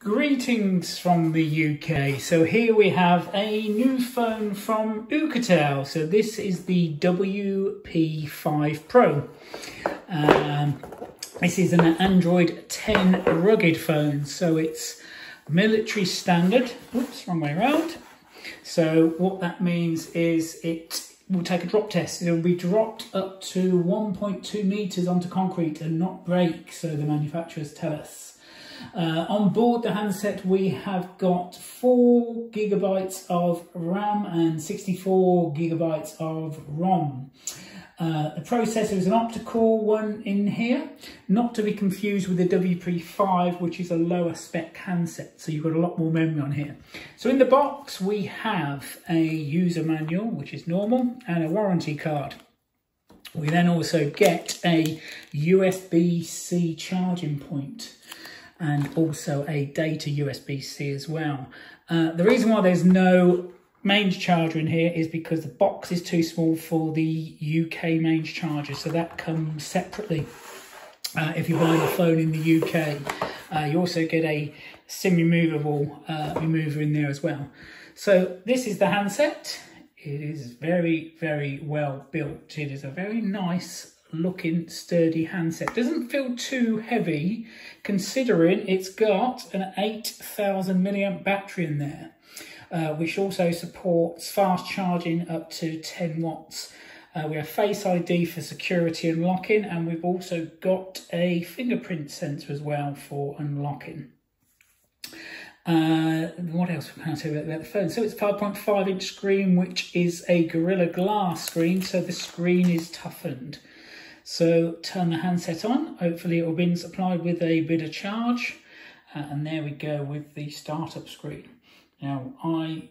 Greetings from the UK. So here we have a new phone from Untitled. So this is the WP5 PRO. This is an Android 10 rugged phone. So it's military standard. Oops, wrong way around. So what that means is it will take a drop test. It will be dropped up to 1.2 meters onto concrete and not break, so the manufacturers tell us. On board the handset we have got 4 GB of RAM and 64 GB of ROM. The processor is an optical one in here, not to be confused with the WP5, which is a lower spec handset, so you've got a lot more memory on here. So in the box we have a user manual, which is normal, and a warranty card. We then also get a USB-C charging point, and also a data USB-C as well. The reason why there's no mains charger in here is because the box is too small for the UK mains charger, so that comes separately. If you're buying a phone in the UK, you also get a SIM removable remover in there as well. So this is the handset. It is very, very well built. It is a very nice looking sturdy handset. Doesn't feel too heavy considering it's got an 8,000 milliamp battery in there, which also supports fast charging up to 10 watts. We have Face ID for security and locking, and we've also got a fingerprint sensor as well for unlocking. What else can I tell you about the phone? So it's a 5.5 inch screen, which is a Gorilla Glass screen, so the screen is toughened. So turn the handset on, hopefully it will be supplied with a bit of charge, and there we go with the startup screen. Now I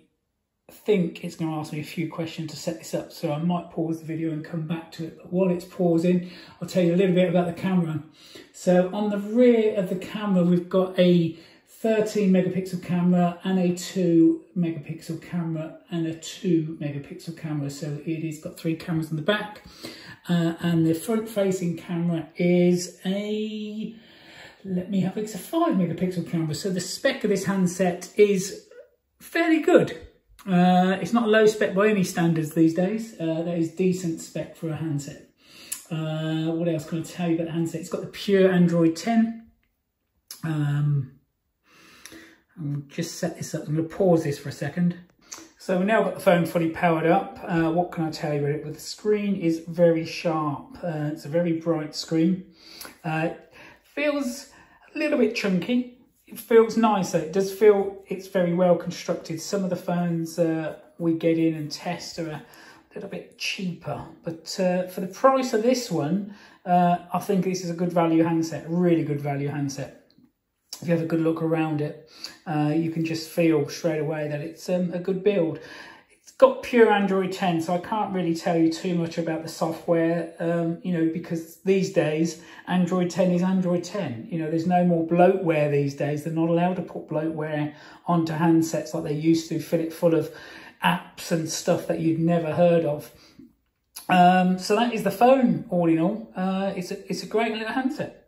think it's going to ask me a few questions to set this up, so I might pause the video and come back to it. But while it's pausing, I'll tell you a little bit about the camera. So on the rear of the camera we've got a 13 megapixel camera and a 2 megapixel camera and a 2 megapixel camera, so it has got 3 cameras on the back. And the front facing camera is a, it's a 5 megapixel camera. So the spec of this handset is fairly good. It's not low spec by any standards these days. That is decent spec for a handset. What else can I tell you about the handset? It's got the pure Android 10. I'll just set this up. I'm going to pause this for a second. So we've now got the phone fully powered up. What can I tell you about it? Well, the screen is very sharp. It's a very bright screen. It feels a little bit chunky. It feels nicer. It does feel it's very well constructed. Some of the phones we get in and test are a little bit cheaper. But for the price of this one, I think this is a good value handset, a really good value handset. If you have a good look around it, you can just feel straight away that it's a good build. It's got pure Android 10, so I can't really tell you too much about the software, you know, because these days Android 10 is Android 10. You know, there's no more bloatware these days. They're not allowed to put bloatware onto handsets like they used to, fill it full of apps and stuff that you'd never heard of. So that is the phone, all in all. It's a great little handset.